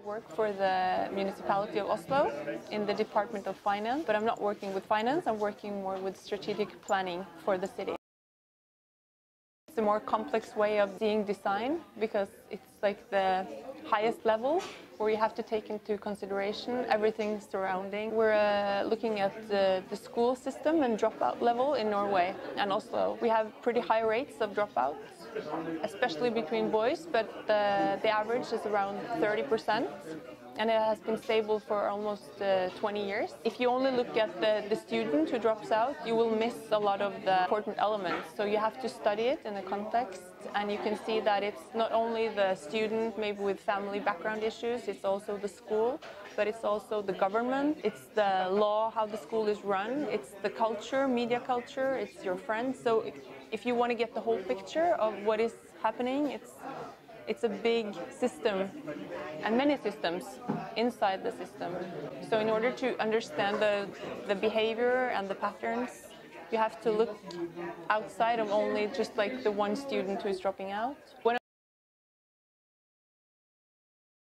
work for the municipality of Oslo in the Department of Finance, but I'm not working with finance, I'm working more with strategic planning for the city. It's a more complex way of seeing design because it's like the highest level where you have to take into consideration everything surrounding. We're looking at the school system and dropout level in Norway and Oslo. We have pretty high rates of dropouts, especially between boys, but the average is around 30%. And it has been stable for almost 20 years. If you only look at the student who drops out, you will miss a lot of the important elements. So you have to study it in a context, and you can see that it's not only the student, maybe with family background issues, it's also the school, but it's also the government, it's the law, how the school is run, it's the culture, media culture, it's your friends. So if you want to get the whole picture of what is happening, it's a big system and many systems inside the system. So in order to understand the behavior and the patterns, you have to look outside of only just like the one student who is dropping out.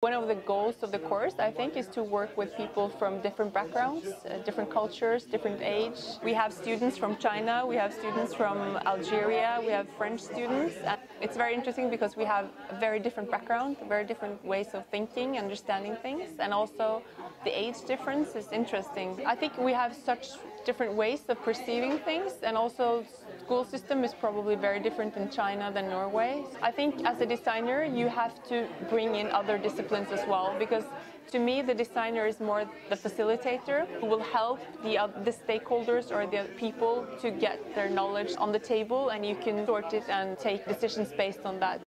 One of the goals of the course, I think, is to work with people from different backgrounds, different cultures, different age. We have students from China, we have students from Algeria, we have French students. And it's very interesting because we have a very different background, very different ways of thinking, understanding things, and also the age difference is interesting. I think we have such different ways of perceiving things, and also school system is probably very different in China than Norway. I think as a designer you have to bring in other disciplines as well, because to me the designer is more the facilitator who will help the stakeholders or the people to get their knowledge on the table, and you can sort it and take decisions based on that.